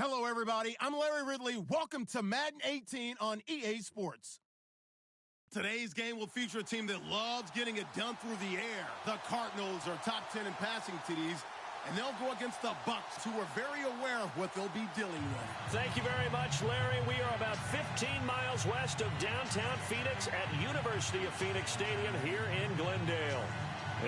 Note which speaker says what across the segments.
Speaker 1: Hello, everybody. I'm Larry Ridley. Welcome to Madden 18 on EA Sports. Today's game will feature a team that loves getting it done through the air. The Cardinals are top 10 in passing TDs, and they'll go against the Bucks, who are very aware of what they'll be dealing with.
Speaker 2: Thank you very much, Larry. We are about 15 miles west of downtown Phoenix at University of Phoenix Stadium here in Glendale.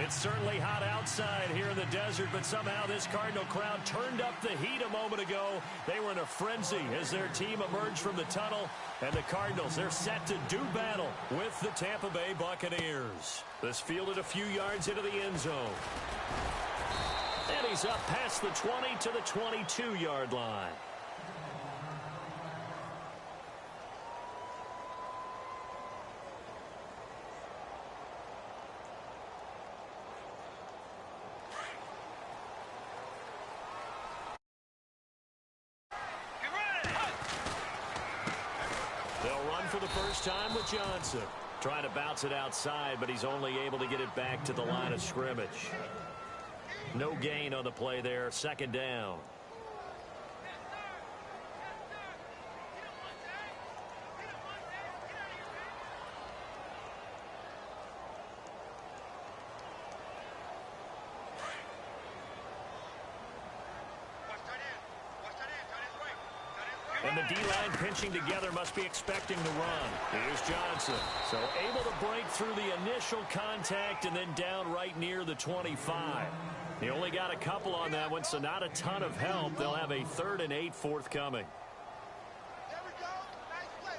Speaker 2: It's certainly hot outside here in the desert, but somehow this Cardinal crowd turned up the heat a moment ago. They were in a frenzy as their team emerged from the tunnel, and the Cardinals, they're set to do battle with the Tampa Bay Buccaneers. This fielded a few yards into the end zone. And he's up past the 20 to the 22-yard line. For the first time with Johnson. Trying to bounce it outside, but he's only able to get it back to the line of scrimmage. No gain on the play there. Second down. And the D-line pinching together must be expecting the run. Here's Johnson. So able to break through the initial contact and then down right near the 25. He only got a couple on that one, so not a ton of help. They'll have a 3rd and 8 forthcoming.
Speaker 3: There we go. Nice play,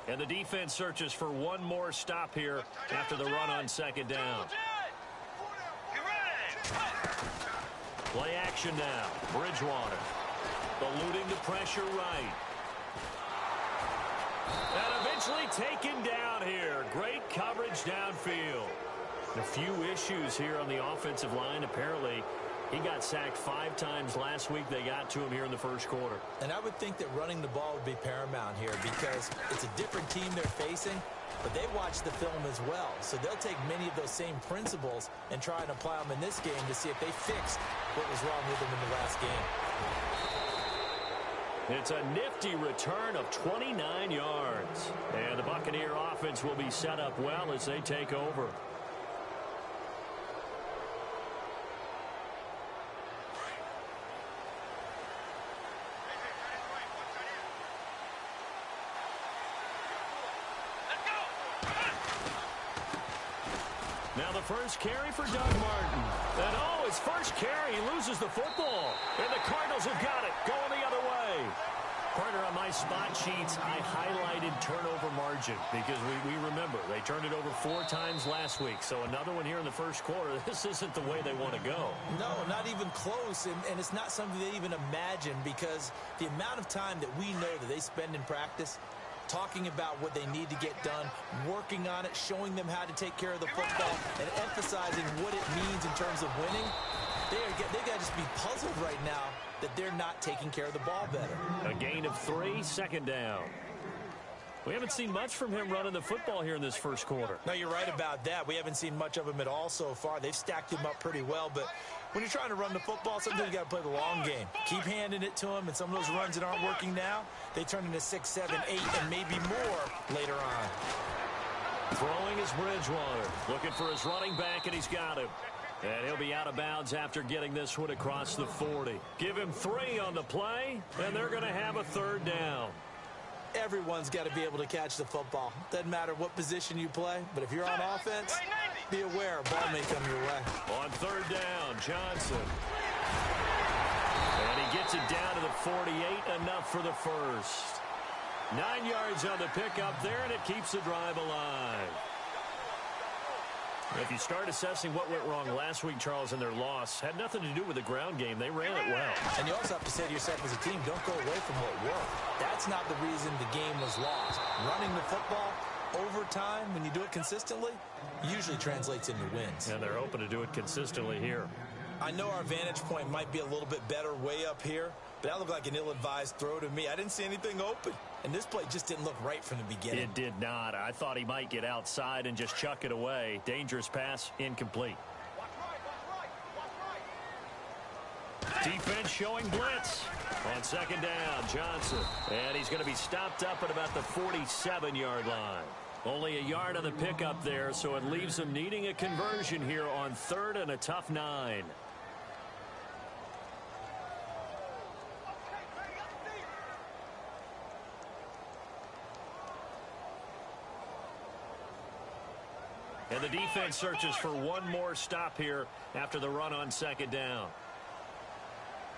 Speaker 3: baby.
Speaker 2: And the defense searches for one more stop here after the run on second down. Play action now. Bridgewater. Eluding the pressure right. And eventually taken down here. Great coverage downfield. A few issues here on the offensive line. Apparently, he got sacked 5 times last week. They got to him here in the first quarter.
Speaker 4: And I would think that running the ball would be paramount here because it's a different team they're facing, but they watch the film as well. So they'll take many of those same principles and try and apply them in this game to see if they fixed what was wrong with them in the last game.
Speaker 2: It's a nifty return of 29 yards. And the Buccaneer offense will be set up well as they take over. Now the first carry for Doug Martin. And oh, his first carry, he loses the football. And the Cardinals have got it, going the other way. Partner, on my spot sheets, I highlighted turnover margin because we remember they turned it over 4 times last week. So another one here in the first quarter. This isn't the way they want to go.
Speaker 4: No, not even close. And it's not something they even imagine because the amount of time that we know that they spend in practice talking about what they need to get done, working on it, showing them how to take care of the football, and emphasizing what it means in terms of winning. They got to just be puzzled right now that they're not taking care of the ball better.
Speaker 2: A gain of 3, second down. We haven't seen much from him running the football here in this first quarter.
Speaker 4: No, you're right about that. We haven't seen much of him at all so far. They've stacked him up pretty well, but when you're trying to run the football, sometimes you got to play the long game. Keep handing it to him, and some of those runs that aren't working now, they turn into 6, 7, 8, and maybe more later on.
Speaker 2: Throwing is Bridgewater. Looking for his running back, and he's got him. And he'll be out of bounds after getting this one across the 40. Give him 3 on the play, and they're going to have a 3rd down.
Speaker 4: Everyone's got to be able to catch the football. Doesn't matter what position you play, but if you're on offense, be aware a ball may come your way.
Speaker 2: On 3rd down, Johnson. And he gets it down to the 48, enough for the first. 9 yards on the pickup there, and it keeps the drive alive. If you start assessing what went wrong last week, Charles, in their loss, had nothing to do with the ground game. They ran it well.
Speaker 4: And you also have to say to yourself as a team, don't go away from what worked. That's not the reason the game was lost. Running the football over time, when you do it consistently, usually translates into wins.
Speaker 2: And they're open to do it consistently here.
Speaker 4: I know our vantage point might be a little bit better way up here, but that looked like an ill-advised throw to me. I didn't see anything open, and this play just didn't look right from the beginning.
Speaker 2: It did not. I thought he might get outside and just chuck it away. Dangerous pass, incomplete. Defense showing blitz. On second down, Johnson. And he's going to be stopped up at about the 47-yard line. Only a yard on the pickup there, so it leaves him needing a conversion here on 3rd and a tough 9. And the defense searches for one more stop here after the run on second down.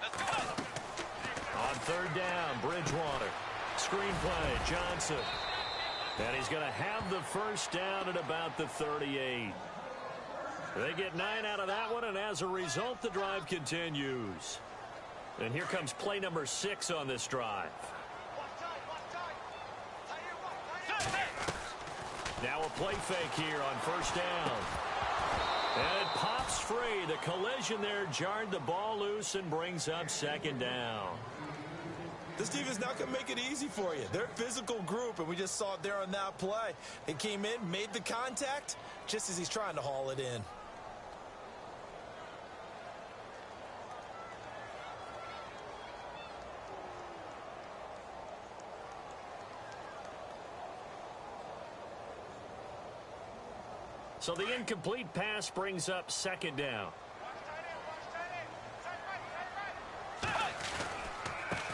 Speaker 2: On 3rd down, Bridgewater. Screen play, Johnson. And he's going to have the first down at about the 38. They get 9 out of that one, and as a result, the drive continues. And here comes play number 6 on this drive. Now a play fake here on 1st down. And it pops free. The collision there jarred the ball loose and brings up 2nd down.
Speaker 4: This defense not going to make it easy for you. They're a physical group, and we just saw it there on that play. It came in, made the contact, just as he's trying to haul it in.
Speaker 2: So the incomplete pass brings up 2nd down.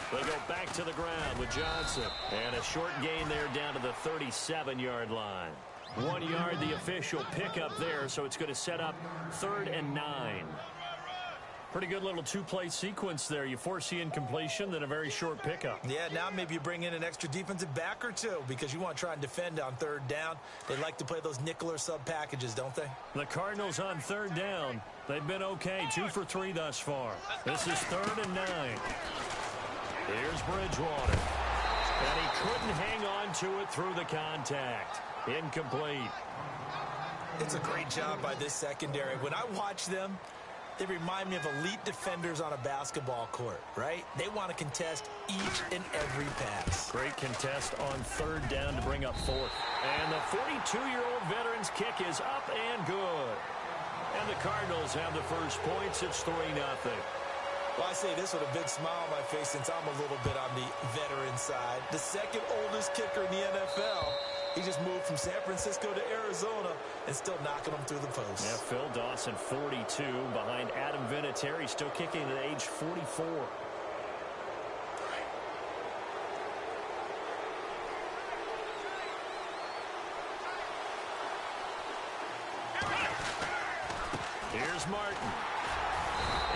Speaker 2: They go back to the ground with Johnson. And a short gain there down to the 37-yard line. 1 yard, the official pickup there, so it's going to set up 3rd and 9. Pretty good little 2-play sequence there. You force the incompletion, then a very short pickup.
Speaker 4: Yeah, now maybe you bring in an extra defensive back or two because you want to try and defend on 3rd down. They like to play those nickel or sub packages, don't they?
Speaker 2: The Cardinals on 3rd down. They've been okay, 2 for 3 thus far. This is 3rd and 9. Here's Bridgewater. And he couldn't hang on to it through the contact. Incomplete.
Speaker 4: It's a great job by this secondary. When I watch them, they remind me of elite defenders on a basketball court, right? They want to contest each and every pass.
Speaker 2: Great contest on 3rd down to bring up 4th. And the 42-year-old veteran's kick is up and good. And the Cardinals have the first points. It's 3-0.
Speaker 4: Well, I say this with a big smile on my face since I'm a little bit on the veteran side. The 2nd oldest kicker in the NFL. He just moved from San Francisco to Arizona and still knocking them through the post.
Speaker 2: Yeah, Phil Dawson, 42, behind Adam Vinatieri, still kicking at age 44. Here's Martin.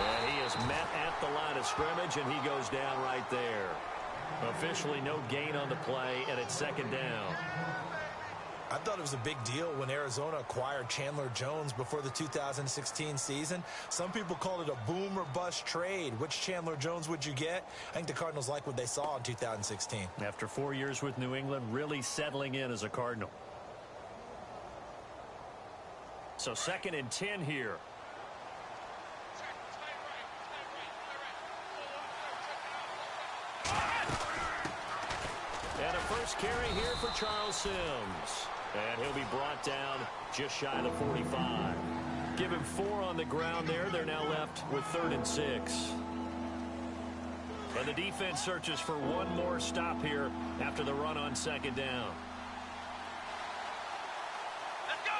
Speaker 2: And he is met at the line of scrimmage, and he goes down right there. Officially no gain on the play, and it's 2nd down.
Speaker 4: I thought it was a big deal when Arizona acquired Chandler Jones before the 2016 season. Some people called it a boom or bust trade. Which Chandler Jones would you get? I think the Cardinals like what they saw in 2016.
Speaker 2: After 4 years with New England, really settling in as a Cardinal. So 2nd and 10 here. And a first carry here for Charles Sims. And he'll be brought down just shy of the 45. Give him 4 on the ground there. They're now left with 3rd and 6. And the defense searches for one more stop here after the run on 2nd down.
Speaker 3: Let's go.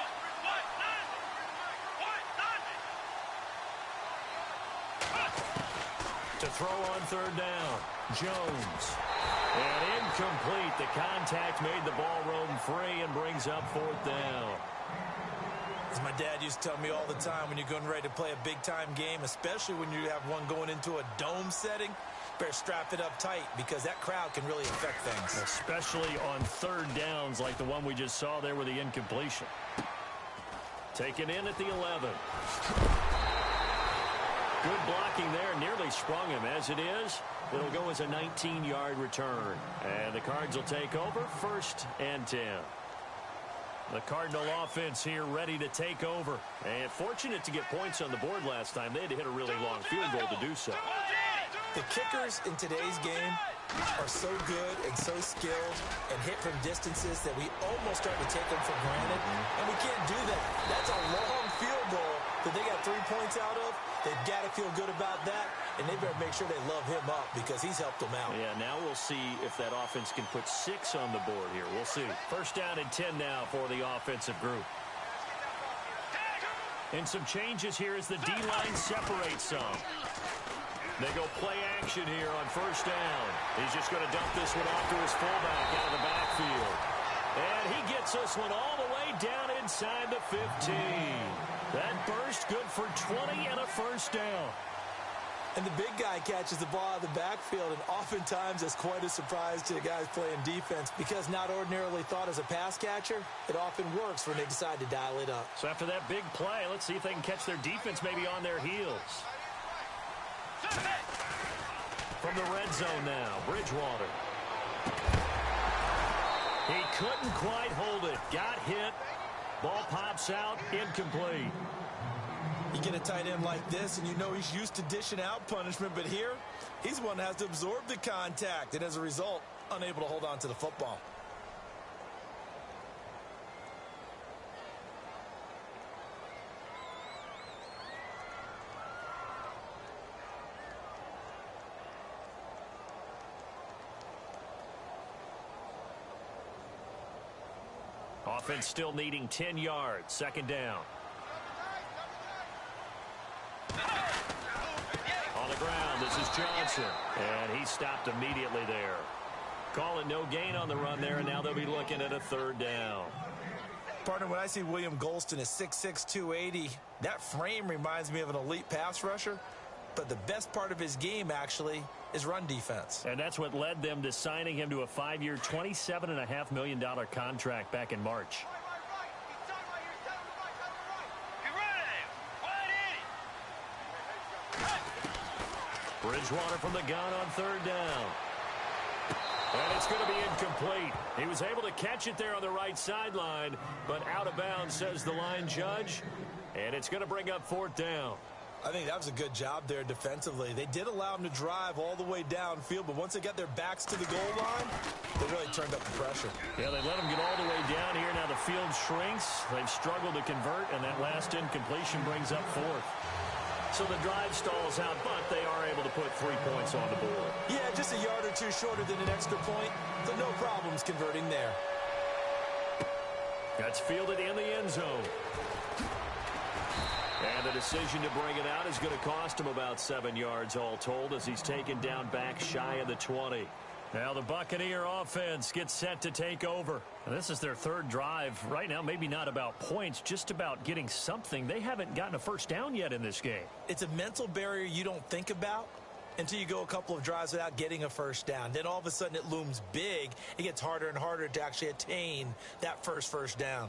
Speaker 2: To throw on 3rd down, Jones. And incomplete. The contact made the ball roam free and brings up 4th down.
Speaker 4: As my dad used to tell me all the time, when you're getting ready to play a big-time game, especially when you have one going into a dome setting, better strap it up tight because that crowd can really affect things.
Speaker 2: Especially on 3rd downs like the one we just saw there with the incompletion. Taken in at the 11. Good blocking there, nearly sprung him. As it is, it'll go as a 19-yard return. And the Cards will take over 1st and 10. The Cardinal offense here ready to take over. And fortunate to get points on the board last time. They had to hit a really long field goal to do so.
Speaker 4: The kickers in today's game are so good and so skilled and hit from distances that we almost start to take them for granted. And we can't do that. That's a long field goal that they got 3 points out of, they've got to feel good about that, and they better make sure they love him up because he's helped them out.
Speaker 2: Yeah, now we'll see if that offense can put 6 on the board here. We'll see. First down and 10 now for the offensive group. And some changes here as the D-line separates some. They go play action here on first down. He's just going to dump this one off to his fullback out of the backfield. And he gets this one all the way down inside the 15. That burst good for 20 and a first down.
Speaker 4: And the big guy catches the ball out of the backfield, and oftentimes it's quite a surprise to the guys playing defense because not ordinarily thought as a pass catcher, it often works when they decide to dial it up.
Speaker 2: So after that big play, let's see if they can catch their defense maybe on their heels. From the red zone now, Bridgewater. He couldn't quite hold it. Got hit. Ball pops out, incomplete.
Speaker 4: You get a tight end like this, and you know he's used to dishing out punishment, but here, he's the one that has to absorb the contact, and as a result, unable to hold on to the football.
Speaker 2: Offense still needing 10 yards. Second down. On the ground, this is Johnson. And he stopped immediately there. Calling no gain on the run there, and now they'll be looking at a third down.
Speaker 4: Partner, when I see William Golston at 6'6", 280, that frame reminds me of an elite pass rusher. But the best part of his game, actually, is run defense.
Speaker 2: And that's what led them to signing him to a 5-year, $27.5 million contract back in March. Bridgewater from the gun on third down. And it's going to be incomplete. He was able to catch it there on the right sideline, but out of bounds, says the line judge. And it's going to bring up fourth down.
Speaker 4: I think that was a good job there defensively. They did allow him to drive all the way downfield, but once they got their backs to the goal line, they really turned up the pressure.
Speaker 2: Yeah, they let him get all the way down here. Now the field shrinks. They've struggled to convert, and that last incompletion brings up fourth. So the drive stalls out, but they are able to put 3 points on the board.
Speaker 4: Yeah, just a yard or two shorter than an extra point, so no problems converting there.
Speaker 2: That's fielded in the end zone. And the decision to bring it out is going to cost him about 7 yards all told as he's taken down back shy of the 20. Now the Buccaneer offense gets set to take over. And this is their third drive. Right now, maybe not about points, just about getting something. They haven't gotten a first down yet in this game.
Speaker 4: It's a mental barrier you don't think about until you go a couple of drives without getting a first down. Then all of a sudden it looms big. It gets harder and harder to actually attain that first down.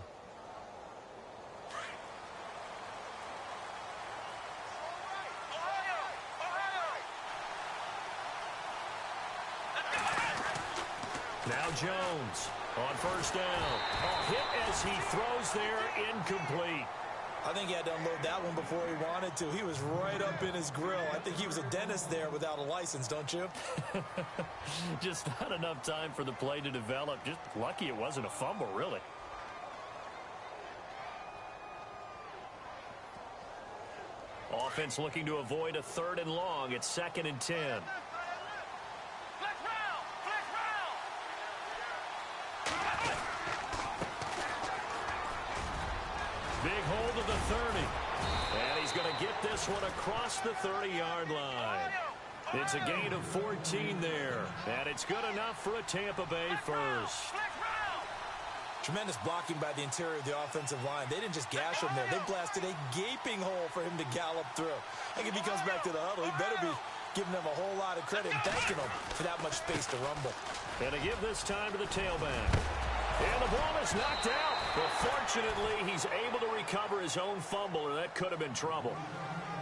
Speaker 2: Now Jones on first down. A hit as he throws there, incomplete.
Speaker 4: I think he had to unload that one before he wanted to. He was right up in his grill. I think he was a dentist there without a license, don't you?
Speaker 2: Just not enough time for the play to develop. Just lucky it wasn't a fumble, really. Offense looking to avoid a third and long. It's 2nd and 10. Big hold of the 30. And he's going to get this one across the 30-yard line. It's a gain of 14 there. And it's good enough for a Tampa Bay first.
Speaker 4: Tremendous blocking by the interior of the offensive line. They didn't just gash him there. They blasted a gaping hole for him to gallop through. I think if he comes back to the huddle, he better be giving them a whole lot of credit and thanking them for that much space to rumble.
Speaker 2: And to give this time to the tailback. And the ball is knocked out. But fortunately, he's able to recover his own fumble, or that could have been trouble.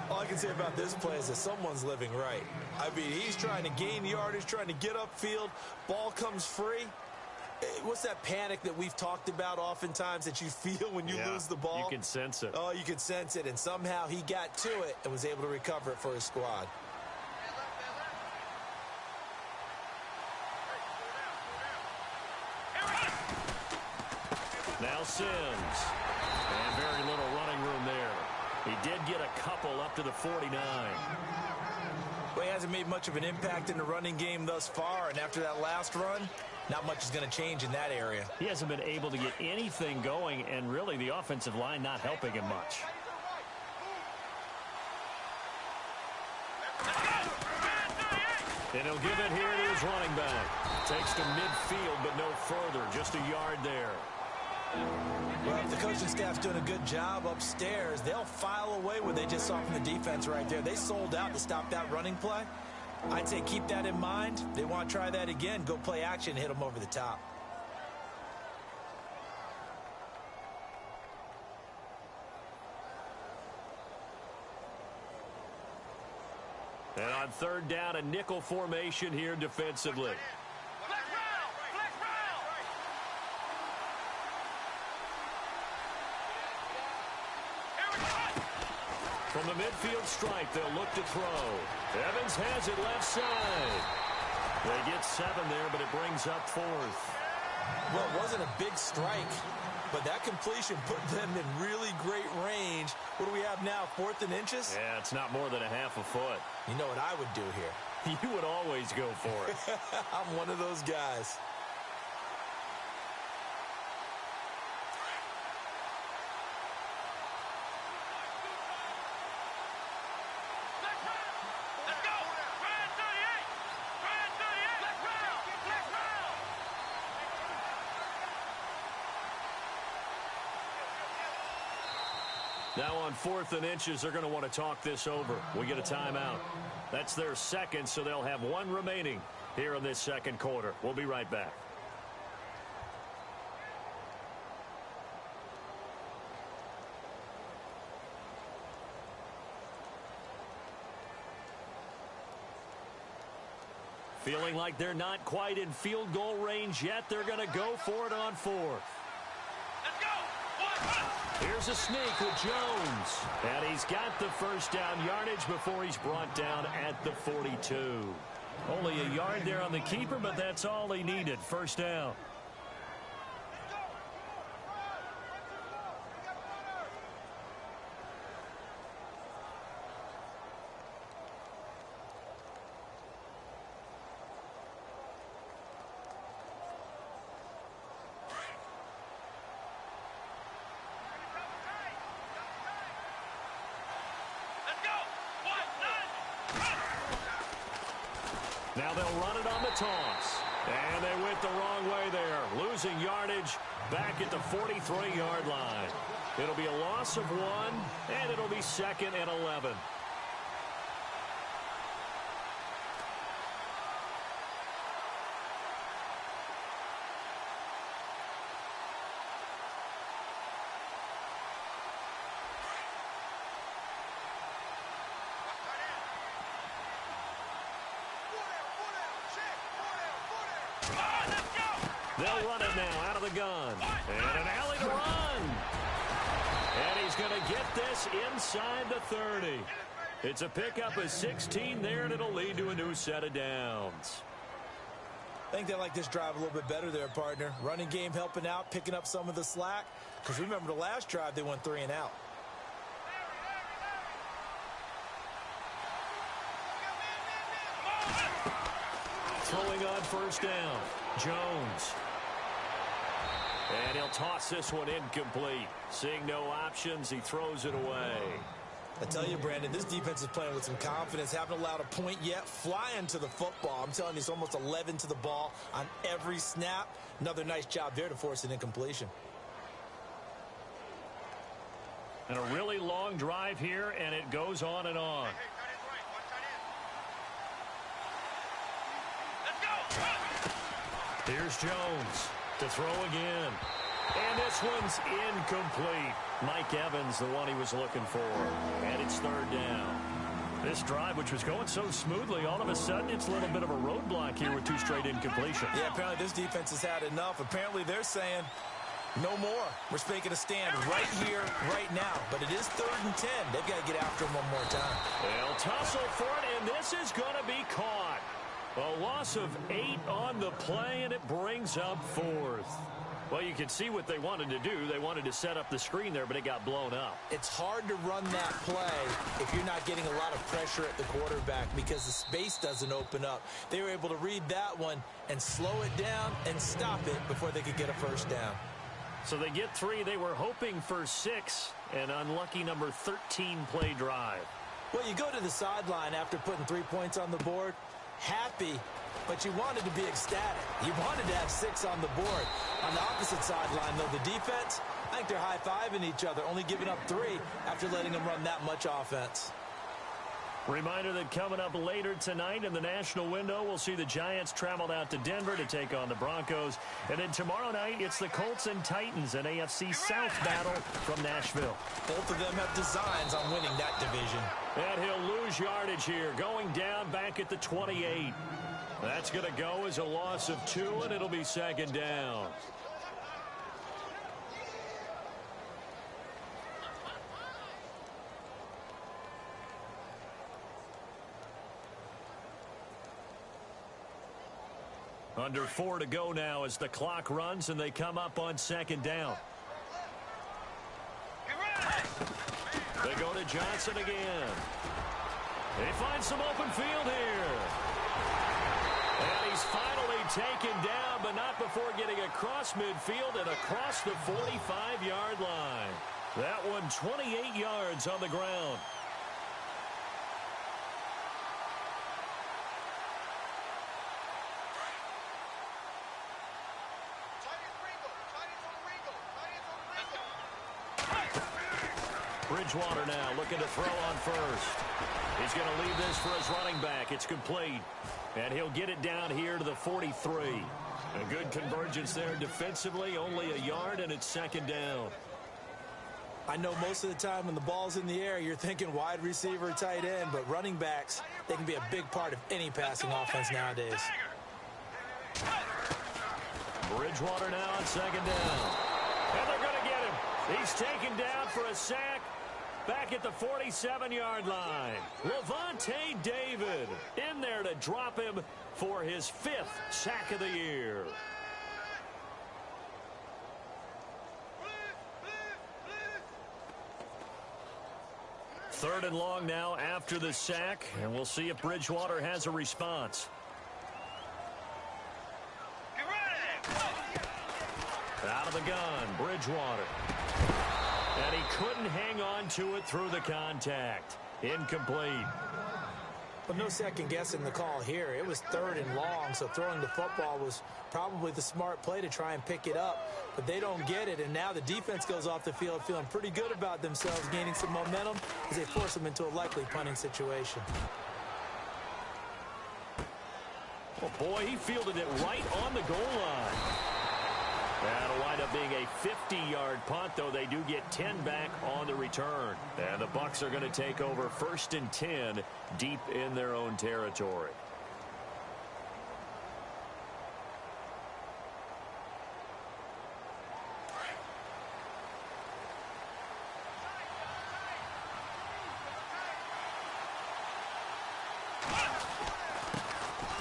Speaker 4: All I can say about this play is that someone's living right. I mean, he's trying to gain yardage, trying to get upfield. Ball comes free. What's that panic that we've talked about oftentimes that you feel when you lose the ball?
Speaker 2: You can sense it.
Speaker 4: Oh, you can sense it. And somehow he got to it and was able to recover it for his squad.
Speaker 2: Now Sims. And very little running room there. He did get a couple up to the 49.
Speaker 4: Well, he hasn't made much of an impact in the running game thus far, and after that last run, not much is going to change in that area.
Speaker 2: He hasn't been able to get anything going, and really the offensive line not helping him much. And he'll give it here to his running back. Takes to midfield, but no further. Just a yard there.
Speaker 4: Well, if the coaching staff's doing a good job upstairs, they'll file away what they just saw from the defense right there. They sold out to stop that running play. I'd say keep that in mind. They want to try that again. Go play action, hit them over the top.
Speaker 2: And on third down, a nickel formation here defensively. From the midfield stripe, they'll look to throw. Evans has it left side. They get 7 there, but it brings up 4th.
Speaker 4: Well, it wasn't a big strike, but that completion put them in really great range. What do we have now, 4th and inches?
Speaker 2: Yeah, it's not more than a half a foot.
Speaker 4: You know what I would do here?
Speaker 2: You would always go for it.
Speaker 4: I'm one of those guys.
Speaker 2: Now on 4th and inches, they're going to want to talk this over. We get a timeout. That's their second, so they'll have 1 remaining here in this second quarter. We'll be right back. Feeling like they're not quite in field goal range yet. They're going to go for it on 4th. Here's a sneak with Jones. And he's got the first down yardage before he's brought down at the 42. Only a yard there on the keeper, but that's all he needed. First down. Now they'll run it on the toss. And they went the wrong way there. Losing yardage back at the 43-yard line. It'll be a loss of 1, and it'll be 2nd and 11. They'll run it now out of the gun. And an alley to run. And he's going to get this inside the 30. It's a pickup of 16 there, and it'll lead to a new set of downs.
Speaker 4: I think they like this drive a little bit better there, partner. Running game helping out, picking up some of the slack. Because remember the last drive, they went 3 and out.
Speaker 2: Throwing on first down, Jones. And he'll toss this one incomplete. Seeing no options, he throws it away.
Speaker 4: I tell you, Brandon, this defense is playing with some confidence. Haven't allowed a point yet. Flying to the football. I'm telling you, it's almost 11 to the ball on every snap. Another nice job there to force an incompletion.
Speaker 2: And a really long drive here, and it goes on and on. Here's Jones to throw again. And this one's incomplete. Mike Evans, the one he was looking for. And it's 3rd down. This drive, which was going so smoothly, all of a sudden it's a little bit of a roadblock here with 2 straight incompletions.
Speaker 4: Yeah, apparently this defense has had enough. Apparently they're saying no more. We're making a stand right here, right now. But it is 3rd and 10. They've got to get after him one more time.
Speaker 2: They'll tussle for it, and this is going to be caught. A loss of 8 on the play, and it brings up 4th. Well, you can see what they wanted to do. They wanted to set up the screen there, but it got blown up.
Speaker 4: It's hard to run that play if you're not getting a lot of pressure at the quarterback because the space doesn't open up. They were able to read that one and slow it down and stop it before they could get a first down.
Speaker 2: So they get 3. They were hoping for 6. An unlucky number 13 play drive.
Speaker 4: Well, you go to the sideline after putting 3 points on the board, happy, but you wanted to be ecstatic. You wanted to have 6 on the board. On the opposite sideline, though, the defense, I think they're high-fiving each other, only giving up 3 after letting them run that much offense.
Speaker 2: Reminder that coming up later tonight in the national window, we'll see the Giants travel out to Denver to take on the Broncos. And then tomorrow night, it's the Colts and Titans, an AFC South battle from Nashville.
Speaker 4: Both of them have designs on winning that division.
Speaker 2: And he'll lose yardage here, going down back at the 28. That's going to go as a loss of 2, and it'll be second down. Under 4 to go now as the clock runs and they come up on second down. They go to Johnson again. They find some open field here. And he's finally taken down, but not before getting across midfield and across the 45-yard line. That one 28 yards on the ground. Bridgewater now looking to throw on first. He's going to leave this for his running back. It's complete. And he'll get it down here to the 43. A good convergence there defensively, only a yard, and it's second down.
Speaker 4: I know most of the time when the ball's in the air, you're thinking wide receiver, tight end, but running backs, they can be a big part of any passing offense nowadays.
Speaker 2: Bridgewater now on second down. And they're going to get him. He's taken down for a sack. Back at the 47-yard line. Levante David in there to drop him for his 5th sack of the year. Third and long now after the sack, and we'll see if Bridgewater has a response. Out of the gun, Bridgewater. And he couldn't hang on to it through the contact. Incomplete.
Speaker 4: But no second guessing the call here. It was third and long, so throwing the football was probably the smart play to try and pick it up. But they don't get it, and now the defense goes off the field feeling pretty good about themselves, gaining some momentum as they force them into a likely punting situation.
Speaker 2: Oh, boy, he fielded it right on the goal line. That'll wind up being a 50-yard punt, though they do get 10 back on the return. And the Bucks are going to take over 1st and 10 deep in their own territory.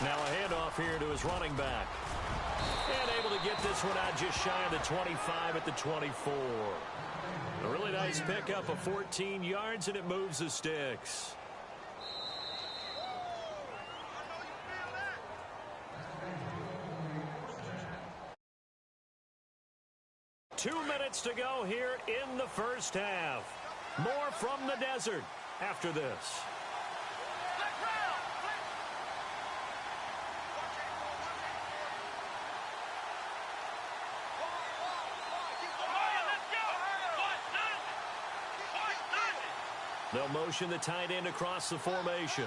Speaker 2: Now a handoff here to his running back. And able to get this one out just shy of the 25 at the 24. A really nice pickup of 14 yards, and it moves the sticks. Two minutes to go here in the first half. More from the desert after this. They'll motion the tight end across the formation.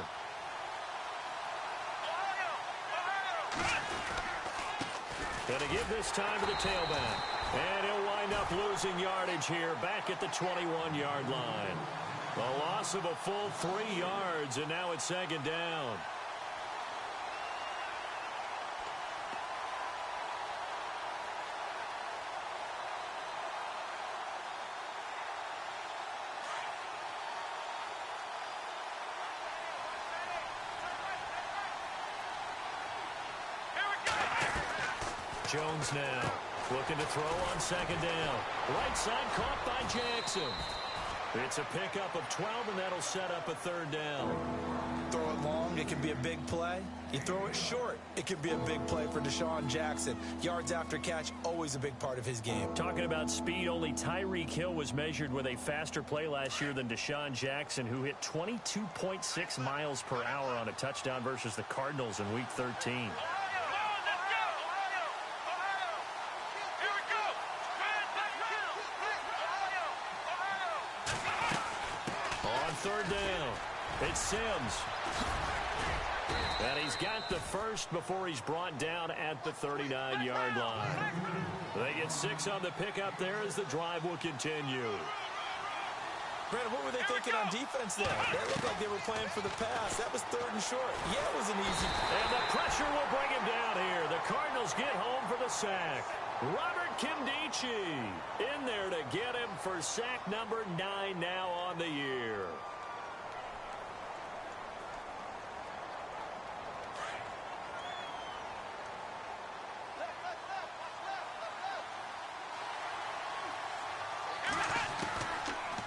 Speaker 2: Gonna give this time to the tailback. And he'll wind up losing yardage here back at the 21-yard line. A loss of a full 3 yards, and now it's second down. Jones now Looking to throw on second down. Right side caught by Jackson. It's a pickup of 12, and that'll set up a third down.
Speaker 4: Throw it long, it can be a big play. You throw it short, it could be a big play for Deshaun Jackson. Yards after catch, always a big part of his game.
Speaker 2: Talking about speed, only Tyreek Hill was measured with a faster play last year than Deshaun Jackson, who hit 22.6 miles per hour on a touchdown versus the Cardinals in Week 13. On third down, it's Sims. And he's got the first before he's brought down at the 39-yard line. They get 6 on the pickup there as the drive will continue.
Speaker 4: Brandon, what were they thinking on defense there? They looked like they were playing for the pass. That was third and short. Yeah, it was an easy.
Speaker 2: And the pressure will bring him down here. The Cardinals get home for the sack. Robert Kimdichie in there to get him for sack number 9 now on the year.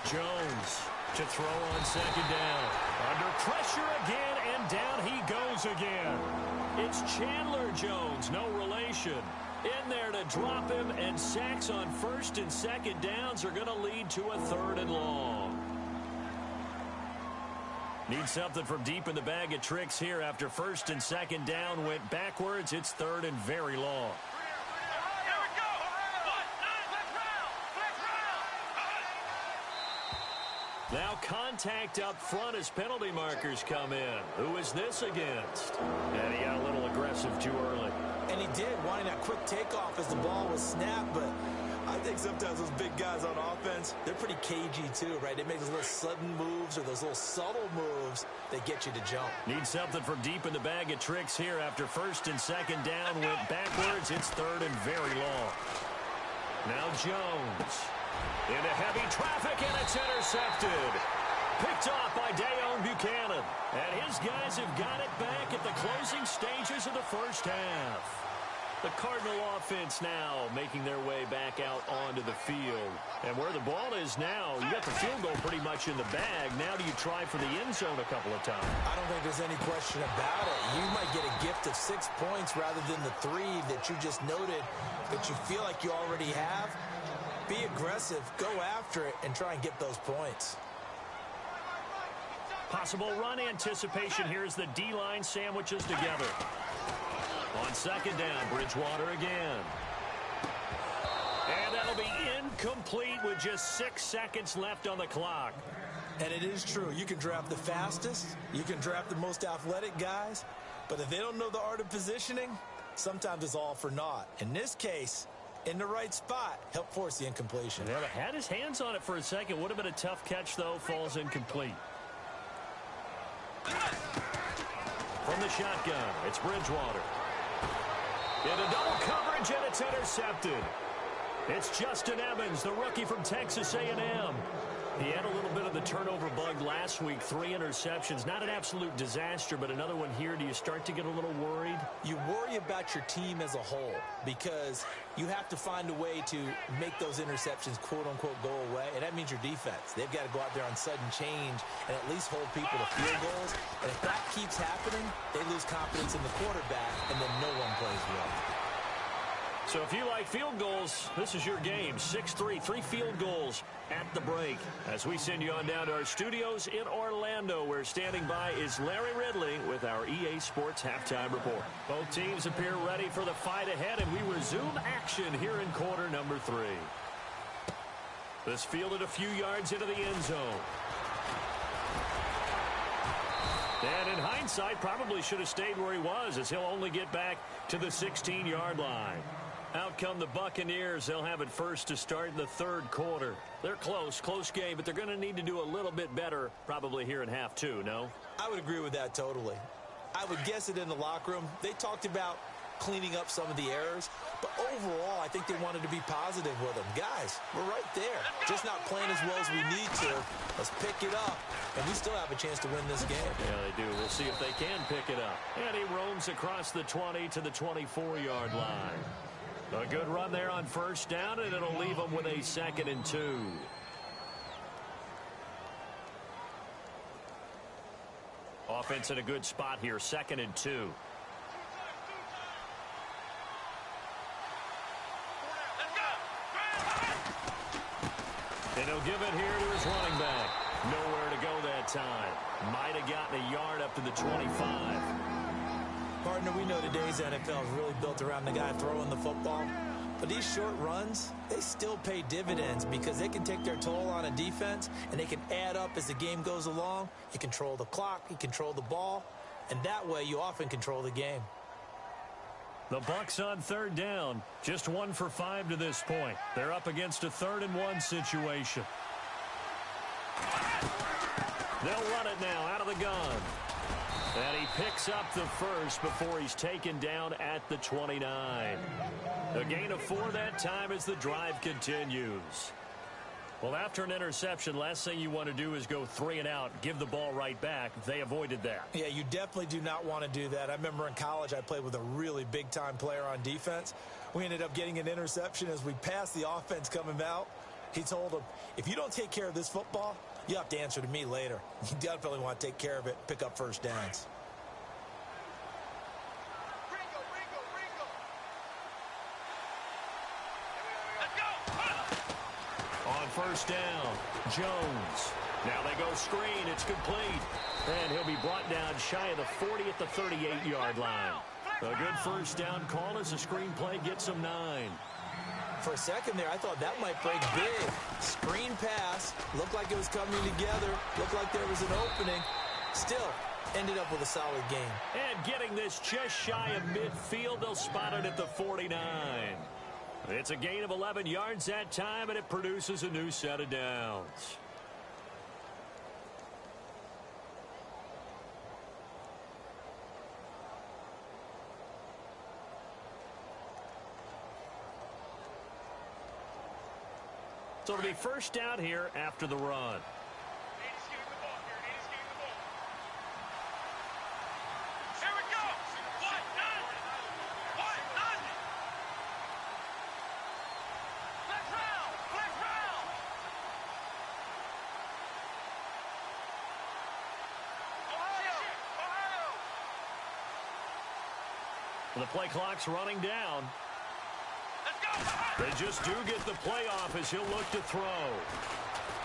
Speaker 2: Jones to throw on second down. Under pressure again, and down he goes again. It's Chandler Jones, no relation. In there to drop him, and sacks on first and second downs are going to lead to a third and long. Need something from deep in the bag of tricks here after first and second down went backwards. It's third and very long. Now contact up front as penalty markers come in. Who is this against? And he got a little aggressive too early.
Speaker 4: And he did, wanting that quick takeoff as the ball was snapped, but I think sometimes those big guys on offense, they're pretty cagey too, right? They make those little sudden moves or those little subtle moves that get you to jump.
Speaker 2: Need something from deep in the bag of tricks here after first and second down went backwards. It's third and very long. Now Jones into heavy traffic, and it's intercepted. Picked off by Dayon Buchanan. And his guys have got it back at the closing stages of the first half. The Cardinal offense now making their way back out onto the field. And where the ball is now, you got the field goal pretty much in the bag. Now do you try for the end zone a couple of times?
Speaker 4: I don't think there's any question about it. You might get a gift of 6 points rather than the 3 that you just noted that you feel like you already have. Be aggressive, go after it, and try and get those points.
Speaker 2: Possible run anticipation here as the D-line sandwiches together. On second down, Bridgewater again. And that'll be incomplete with just 6 seconds left on the clock.
Speaker 4: And it is true. You can draft the fastest. You can draft the most athletic guys. But if they don't know the art of positioning, sometimes it's all for naught. In this case, in the right spot, help force the incompletion.
Speaker 2: Yeah, had his hands on it for a second. Would have been a tough catch, though. Falls incomplete. From the shotgun, it's Bridgewater. Into double coverage, and it's intercepted. It's Justin Evans, the rookie from Texas A&M. He had a little bit of the turnover bug last week, 3 interceptions. Not an absolute disaster, but another one here. Do you start to get a little worried?
Speaker 4: You worry about your team as a whole because you have to find a way to make those interceptions, quote-unquote, go away, and that means your defense. They've got to go out there on sudden change and at least hold people to field goals. And if that keeps happening, they lose confidence in the quarterback, and then no one plays well.
Speaker 2: So if you like field goals, this is your game. 6-3, 3 field goals at the break. As we send you on down to our studios in Orlando, where standing by is Larry Ridley with our EA Sports Halftime Report. Both teams appear ready for the fight ahead, and we resume action here in quarter number 3. This fielded a few yards into the end zone. And in hindsight, probably should have stayed where he was, as he'll only get back to the 16-yard line. Out come the Buccaneers. They'll have it first to start in the third quarter. They're close game, but they're going to need to do a little bit better probably here in half 2, no?
Speaker 4: I would agree with that totally. I would guess it in the locker room. They talked about cleaning up some of the errors, but overall, I think they wanted to be positive with them. Guys, we're right there. Just not playing as well as we need to. Let's pick it up, and we still have a chance to win this game.
Speaker 2: Yeah, they do. We'll see if they can pick it up. And he roams across the 20 to the 24-yard line. A good run there on first down, and it'll leave them with a 2nd and 2. Offense in a good spot here, 2nd and 2. And he'll give it here to his running back. Nowhere to go that time. Might have gotten a yard up to the 25.
Speaker 4: Partner, we know today's NFL is really built around the guy throwing the football. But these short runs, they still pay dividends because they can take their toll on a defense, and they can add up as the game goes along. You control the clock, you control the ball, and that way you often control the game.
Speaker 2: The Bucks on 3rd down. Just 1 for 5 to this point. They're up against a 3rd and 1 situation. They'll run it now out of the gun. And he picks up the first before he's taken down at the 29. A gain of 4 that time as the drive continues. Well, after an interception, last thing you want to do is go 3 and out, give the ball right back. They avoided that.
Speaker 4: Yeah, you definitely do not want to do that. I remember in college I played with a really big-time player on defense. We ended up getting an interception as we passed the offense coming out. He told him, if you don't take care of this football, you have to answer to me later. You definitely want to take care of it, pick up first downs.
Speaker 2: On first down, Jones. Now they go screen. It's complete. And he'll be brought down shy of the 40 at the 38-yard line. A good first down call as the screen play gets him 9.
Speaker 4: For a second there, I thought that might break big. Screen pass. Looked like it was coming together. Looked like there was an opening. Still, ended up with a solid game.
Speaker 2: And getting this just shy of midfield, they'll spot it at the 49. It's a gain of 11 yards that time, and it produces a new set of downs. So it'll be first down here after the run. The play clock's running down. They just do get the playoff as he'll look to throw.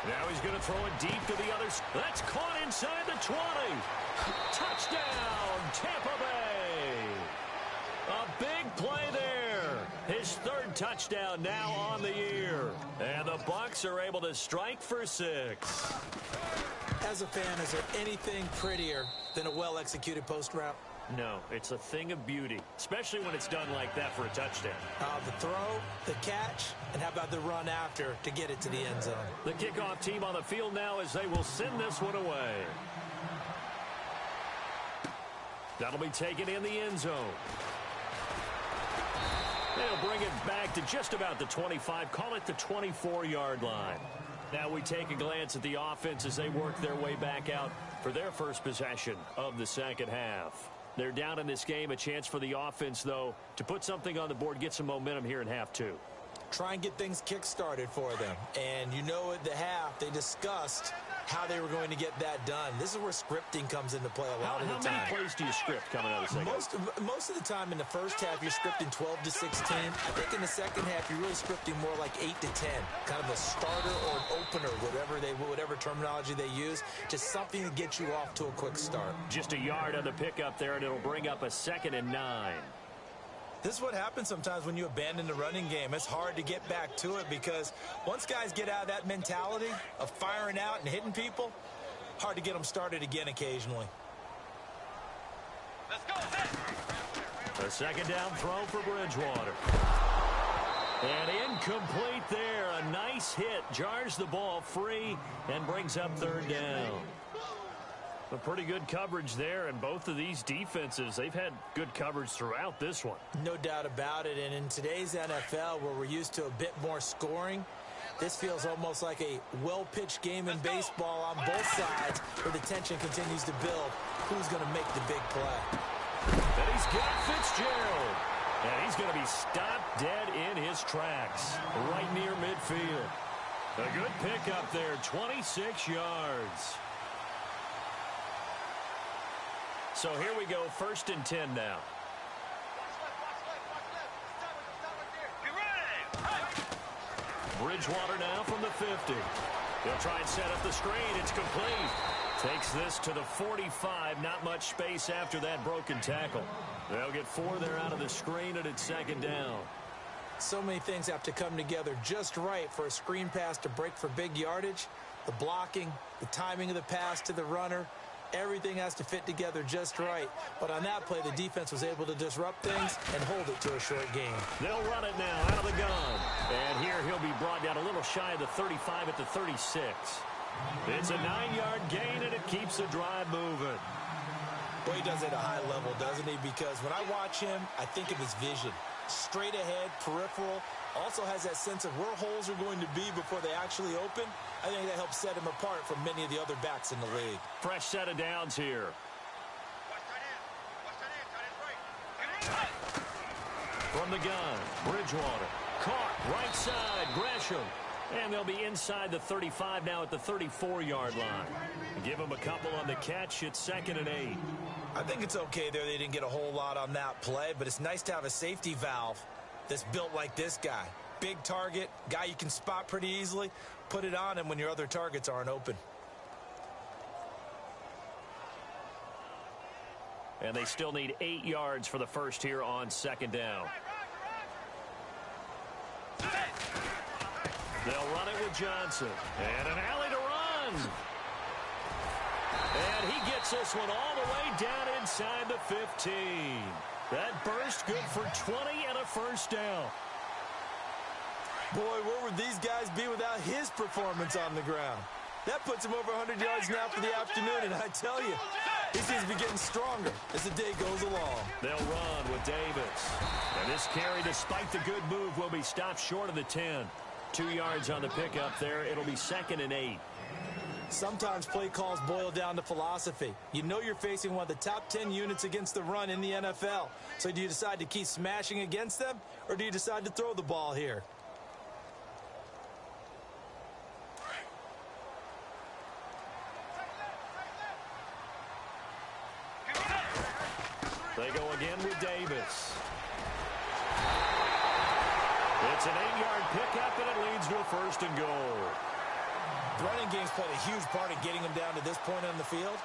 Speaker 2: Now he's going to throw it deep to the others. That's caught inside the 20. Touchdown, Tampa Bay. A big play there. His 3rd touchdown now on the year. And the Bucks are able to strike for 6.
Speaker 4: As a fan, is there anything prettier than a well-executed post route?
Speaker 2: No, it's a thing of beauty, especially when it's done like that for a touchdown.
Speaker 4: The throw, the catch, and how about the run after to get it to the end zone?
Speaker 2: The kickoff team on the field now as they will send this one away. That'll be taken in the end zone. They'll bring it back to just about the 25, call it the 24-yard line. Now we take a glance at the offense as they work their way back out for their first possession of the second half. They're down in this game. A chance for the offense, though, to put something on the board, get some momentum here in half 2.
Speaker 4: Try and get things kick-started for them. And you know at the half, they discussed how they were going to get that done. This is where scripting comes into play a lot of the time.
Speaker 2: How many plays do you script coming out of the second?
Speaker 4: Most of the time in the first half, you're scripting 12 to 16. I think in the second half, you're really scripting more like 8 to 10. Kind of a starter or an opener, whatever terminology they use. Just something to get you off to a quick start.
Speaker 2: Just a yard on the pickup there, and it'll bring up a 2nd and 9.
Speaker 4: This is what happens sometimes when you abandon the running game. It's hard to get back to it because once guys get out of that mentality of firing out and hitting people, hard to get them started again occasionally.
Speaker 3: Let's go.
Speaker 2: A 2nd down throw for Bridgewater. And incomplete there. A nice hit. Jars the ball free and brings up 3rd down. A pretty good coverage there, and both of these defenses, they've had good coverage throughout this one.
Speaker 4: No doubt about it, and in today's NFL, where we're used to a bit more scoring, this feels almost like a well-pitched game in baseball on both sides, where the tension continues to build. Who's going to make the big play?
Speaker 2: And he's got Fitzgerald. And he's going to be stopped dead in his tracks right near midfield. A good pickup there, 26 yards. So here we go, 1st and 10 now. Bridgewater now from the 50. He'll try and set up the screen. It's complete. Takes this to the 45. Not much space after that broken tackle. They'll get 4 there out of the screen, and it's 2nd down.
Speaker 4: So many things have to come together just right for a screen pass to break for big yardage. The blocking, the timing of the pass to the runner, everything has to fit together just right. But on that play, the defense was able to disrupt things and hold it to a short game.
Speaker 2: They'll run it now out of the gun. And here he'll be brought down a little shy of the 35 at the 36. It's a 9-yard gain, and it keeps the drive moving.
Speaker 4: Boy, he does it at a high level, doesn't he? Because when I watch him, I think of his vision. Straight ahead, peripheral, also has that sense of where holes are going to be before they actually open. I think that helps set him apart from many of the other backs in the league.
Speaker 2: Fresh set of downs here. From the gun, Bridgewater. Caught, right side, Gresham. And they'll be inside the 35 now at the 34-yard line. Give them a couple on the catch. It's 2nd and 8.
Speaker 4: I think it's okay there. They didn't get a whole lot on that play, but it's nice to have a safety valve that's built like this guy. Big target, guy you can spot pretty easily. Put it on him when your other targets aren't open.
Speaker 2: And they still need 8 yards for the first here on 2nd down. They'll run it with Johnson. And an alley to run. And he gets this one all the way down inside the 15. That burst good for 20 and a 1st down.
Speaker 4: Boy, where would these guys be without his performance on the ground? That puts him over 100 yards now for the afternoon, and I tell you, he seems to be getting stronger as the day goes along.
Speaker 2: They'll run with Davis. And this carry, despite the good move, will be stopped short of the 10. 2 yards on the pickup there. It'll be 2nd and 8.
Speaker 4: Sometimes play calls boil down to philosophy. You know you're facing one of the top 10 units against the run in the NFL. So do you decide to keep smashing against them, or do you decide to throw the ball here?
Speaker 2: They go again with Davis. It's an 8-yard pickup, and it leads to a 1st and goal.
Speaker 4: The running game's played a huge part in getting them down to this point on the field.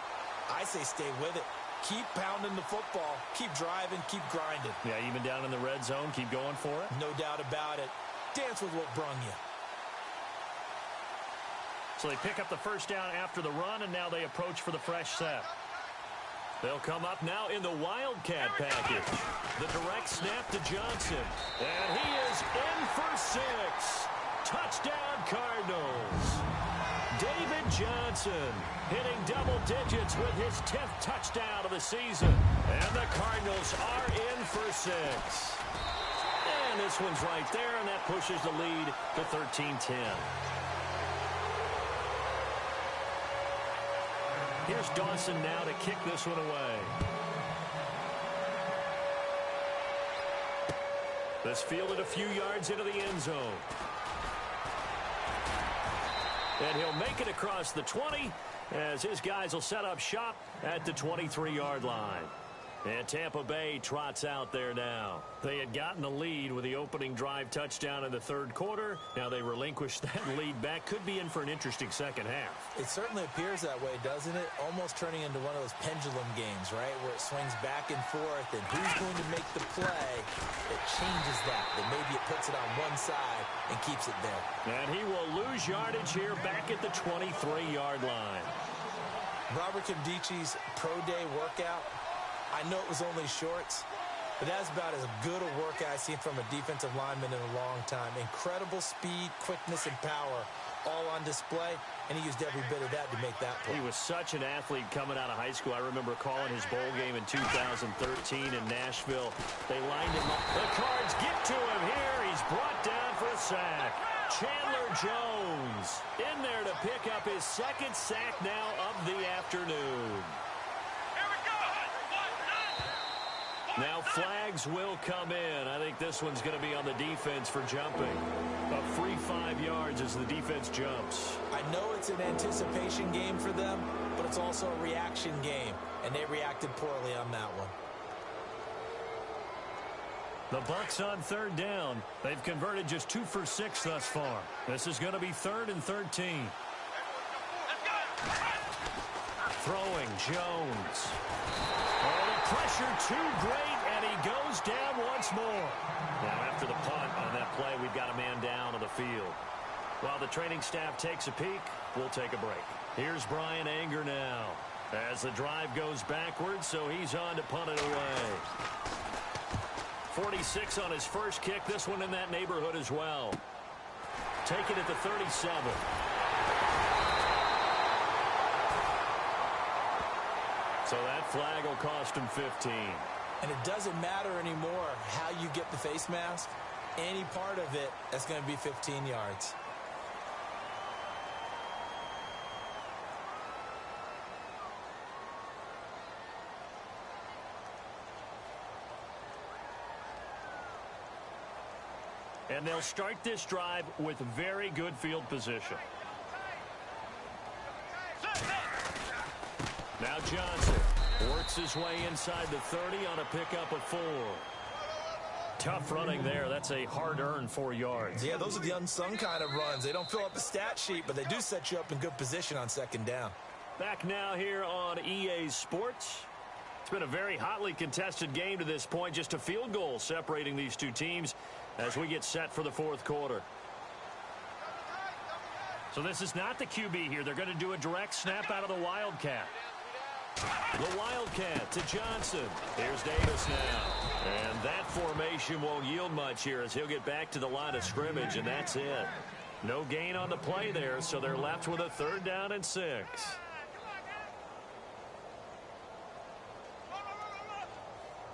Speaker 4: I say stay with it. Keep pounding the football. Keep driving. Keep grinding.
Speaker 2: Yeah, even down in the red zone, keep going for it.
Speaker 4: No doubt about it. Dance with what brung you.
Speaker 2: So they pick up the 1st down after the run, and now they approach for the fresh set. They'll come up now in the Wildcat package. The direct snap to Johnson. And he is in for 6. Touchdown, Cardinals. David Johnson hitting double digits with his 10th touchdown of the season. And the Cardinals are in for 6. And this one's right there, and that pushes the lead to 13-10. Here's Dawson now to kick this one away. This fielded a few yards into the end zone. And he'll make it across the 20 as his guys will set up shop at the 23-yard line. And Tampa Bay trots out there now. They had gotten the lead with the opening drive touchdown in the 3rd quarter. Now they relinquished that lead back. Could be in for an interesting second half.
Speaker 4: It certainly appears that way, doesn't it? Almost turning into one of those pendulum games, right? Where it swings back and forth, and who's going to make the play that changes that? That maybe it puts it on one side and keeps it there.
Speaker 2: And he will lose yardage here back at the 23-yard line.
Speaker 4: Robert Kimdichi's pro day workout, I know it was only shorts, but that's about as good a workout I've seen from a defensive lineman in a long time. Incredible speed, quickness, and power all on display, and he used every bit of that to make that play.
Speaker 2: He was such an athlete coming out of high school. I remember calling his bowl game in 2013 in Nashville. They lined him up. The Cards get to him here. He's brought down for a sack. Chandler Jones in there to pick up his 2nd sack now of the afternoon. Now flags will come in. I think this one's going to be on the defense for jumping. A free 5 yards as the defense jumps.
Speaker 4: I know it's an anticipation game for them, but it's also a reaction game, and they reacted poorly on that one.
Speaker 2: The Bucks on 3rd down. They've converted just 2 for 6 thus far. This is going to be 3rd and 13. Throwing Jones. Oh, the pressure too great, and he goes down once more. Now, after the punt on that play, we've got a man down on the field. While the training staff takes a peek, we'll take a break. Here's Brian Anger now as the drive goes backwards, so he's on to punt it away. 46 on his first kick. This one in that neighborhood as well. Take it at the 37. So that flag will cost him 15.
Speaker 4: And it doesn't matter anymore how you get the face mask. Any part of it, that's going to be 15 yards.
Speaker 2: And they'll start this drive with very good field position. Now Johnson works his way inside the 30 on a pickup of 4. Tough running there. That's a hard-earned 4 yards.
Speaker 4: Yeah, those are the unsung kind of runs. They don't fill up the stat sheet, but they do set you up in good position on 2nd down.
Speaker 2: Back now here on EA Sports. It's been a very hotly contested game to this point. Just a field goal separating these two teams as we get set for the 4th quarter. So this is not the QB here. They're going to do a direct snap out of the Wildcat. The Wildcat to Johnson. Here's Davis now. And that formation won't yield much here as he'll get back to the line of scrimmage, and that's it. No gain on the play there, so they're left with a 3rd down and 6.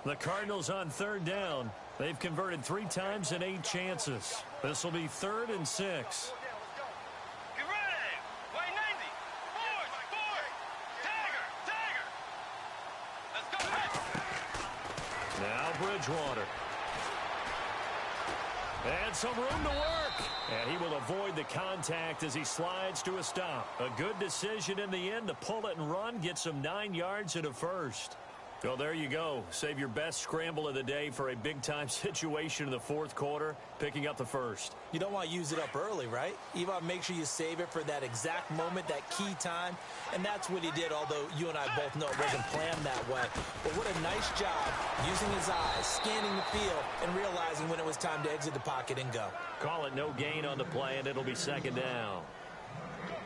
Speaker 2: The Cardinals on 3rd down. They've converted 3 times in 8 chances. This will be 3rd and 6. Now Bridgewater. And some room to work. And he will avoid the contact as he slides to a stop. A good decision in the end to pull it and run. Gets him 9 yards and a first. Well, there you go. Save your best scramble of the day for a big-time situation in the 4th quarter, picking up the first.
Speaker 4: You don't want to use it up early, right? You want to make sure you save it for that exact moment, that key time. And that's what he did, although you and I both know it wasn't planned that way. But what a nice job using his eyes, scanning the field, and realizing when it was time to exit the pocket and go.
Speaker 2: Call it no gain on the play, and it'll be 2nd down.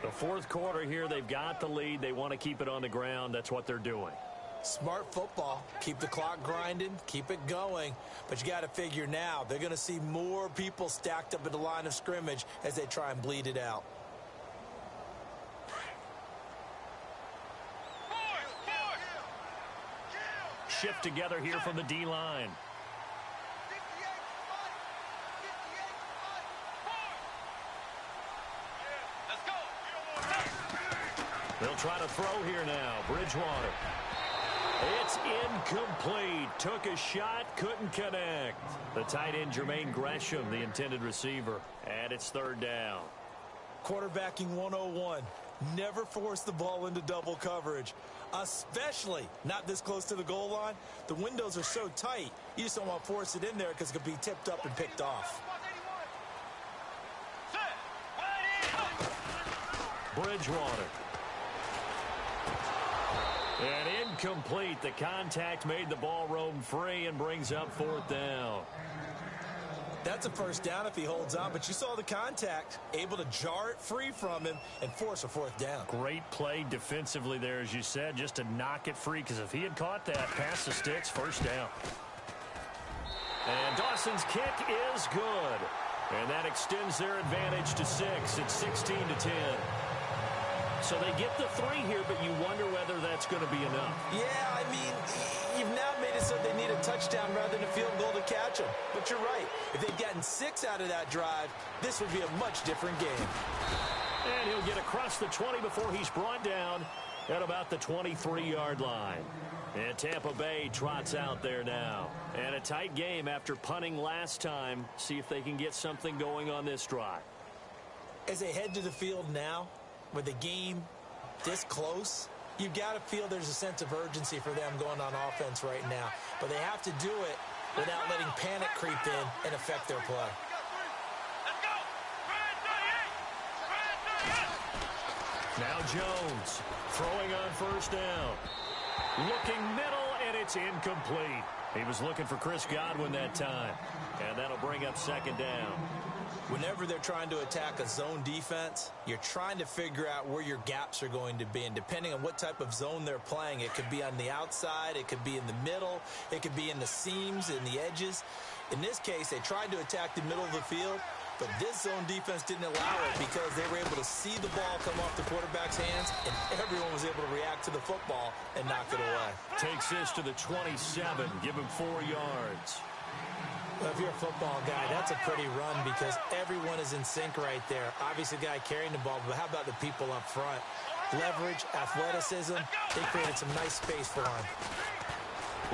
Speaker 2: The 4th quarter here, they've got the lead. They want to keep it on the ground. That's what they're doing.
Speaker 4: Smart football. Keep the clock grinding. Keep it going. But you got to figure now, they're going to see more people stacked up at the line of scrimmage as they try and bleed it out.
Speaker 2: Shift together here from the D-line. They'll try to throw here now. Bridgewater. It's incomplete. Took a shot, couldn't connect. The tight end, Jermaine Gresham, the intended receiver. And it's 3rd down.
Speaker 4: Quarterbacking 101. Never force the ball into double coverage, especially not this close to the goal line. The windows are so tight, you just don't want to force it in there because it could be tipped up and picked off.
Speaker 2: Bridgewater. And incomplete. The contact made the ball roam free and brings up 4th down.
Speaker 4: That's a 1st down if he holds on, but you saw the contact, able to jar it free from him and force a 4th down.
Speaker 2: Great play defensively there, as you said, just to knock it free, because if he had caught that, past the sticks, 1st down. And Dawson's kick is good. And that extends their advantage to 6. It's 16-10. So they get the 3 here, but you wonder whether that's going to be enough.
Speaker 4: Yeah, I mean, you've now made it so they need a touchdown rather than a field goal to catch them. But you're right. If they'd gotten 6 out of that drive, this would be a much different game.
Speaker 2: And he'll get across the 20 before he's brought down at about the 23-yard line. And Tampa Bay trots out there now. And a tight game after punting last time. See if they can get something going on this drive.
Speaker 4: As they head to the field now, with the game this close, you've got to feel there's a sense of urgency for them going on offense right now. But they have to do it without letting panic creep in and affect their play.
Speaker 2: Now Jones throwing on first down. Looking middle, and it's incomplete. He was looking for Chris Godwin that time. And that'll bring up second down.
Speaker 4: Whenever they're trying to attack a zone defense, you're trying to figure out where your gaps are going to be. And depending on what type of zone they're playing, it could be on the outside, it could be in the middle, it could be in the seams, in the edges. In this case, they tried to attack the middle of the field, but this zone defense didn't allow it because they were able to see the ball come off the quarterback's hands, and everyone was able to react to the football and knock it away.
Speaker 2: Takes this to the 27, give him 4 yards.
Speaker 4: Well, if you're a football guy, that's a pretty run because everyone is in sync right there. Obviously, the guy carrying the ball, but how about the people up front? Leverage, athleticism, they created some nice space for him.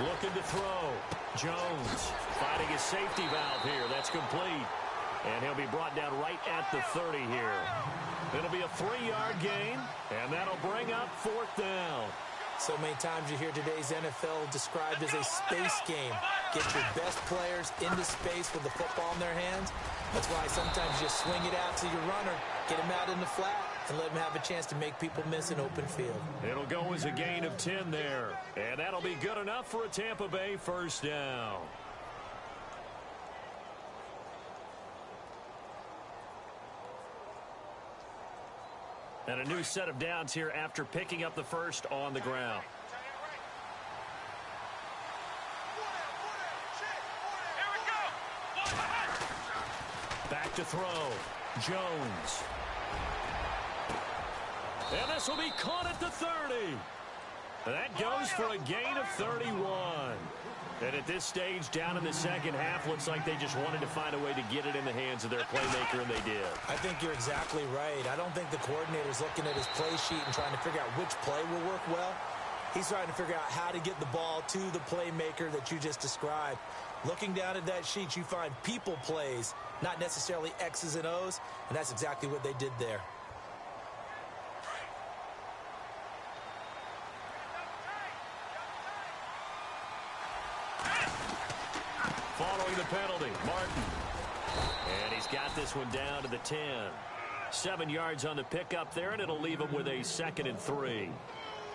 Speaker 2: Looking to throw. Jones finding his safety valve here. That's complete. And he'll be brought down right at the 30 here. It'll be a 3-yard gain, and that'll bring up 4th down.
Speaker 4: So many times you hear today's NFL described as a space game. Get your best players into space with the football in their hands. That's why sometimes you swing it out to your runner, get him out in the flat, and let him have a chance to make people miss an open field.
Speaker 2: It'll go as a gain of 10 there. And that'll be good enough for a Tampa Bay first down. And a new set of downs here after picking up the first on the ground. Back to throw. Jones. And this will be caught at the 30. That goes for a gain of 31. And at this stage, down in the second half, looks like they just wanted to find a way to get it in the hands of their playmaker, and they did.
Speaker 4: I think you're exactly right. I don't think the coordinator's looking at his play sheet and trying to figure out which play will work well. He's trying to figure out how to get the ball to the playmaker that you just described. Looking down at that sheet, you find people plays, not necessarily X's and O's, and that's exactly what they did there.
Speaker 2: Following the penalty, Martin. And he's got this one down to the 10. 7 yards on the pickup there, and it'll leave him with a 2nd and 3.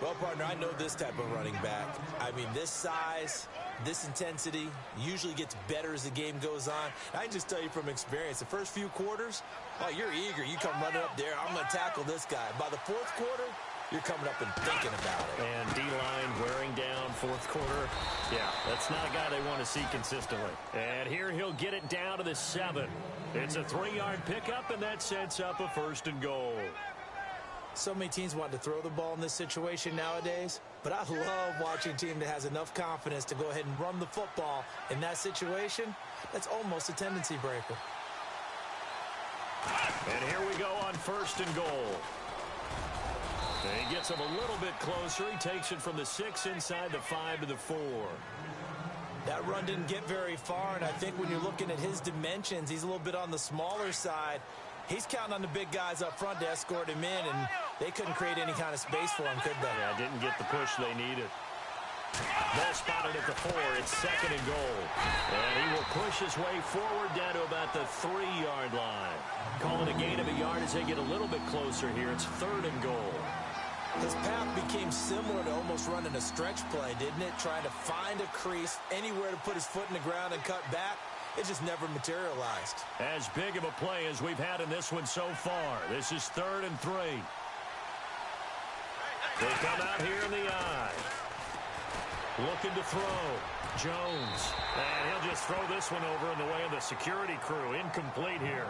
Speaker 4: Well, partner, I know this type of running back. I mean, this size, this intensity usually gets better as the game goes on. I can just tell you from experience, the first few quarters, oh, you're eager. You come running up there, I'm going to tackle this guy. By the 4th quarter, you're coming up and thinking about it.
Speaker 2: And D-line wearing down 4th quarter. Yeah, that's not a guy they want to see consistently. And here he'll get it down to the 7. It's a 3-yard pickup, and that sets up a 1st and goal.
Speaker 4: So many teams want to throw the ball in this situation nowadays, but I love watching a team that has enough confidence to go ahead and run the football in that situation. That's almost a tendency breaker.
Speaker 2: And here we go on 1st and goal. And he gets him a little bit closer. He takes it from the 6 inside the 5 to the 4.
Speaker 4: That run didn't get very far, and I think when you're looking at his dimensions, he's a little bit on the smaller side. He's counting on the big guys up front to escort him in, and they couldn't create any kind of space for him, could they?
Speaker 2: Yeah, didn't get the push they needed. Ball spotted at the 4. It's 2nd and goal. And he will push his way forward down to about the 3-yard line. Calling a gain of a yard as they get a little bit closer here. It's 3rd and goal.
Speaker 4: His path became similar to almost running a stretch play, didn't it? Trying to find a crease, anywhere to put his foot in the ground and cut back. It just never materialized.
Speaker 2: As big of a play as we've had in this one so far. This is 3rd and 3. They come out here in the eye. Looking to throw. Jones. And he'll just throw this one over in the way of the security crew. Incomplete here.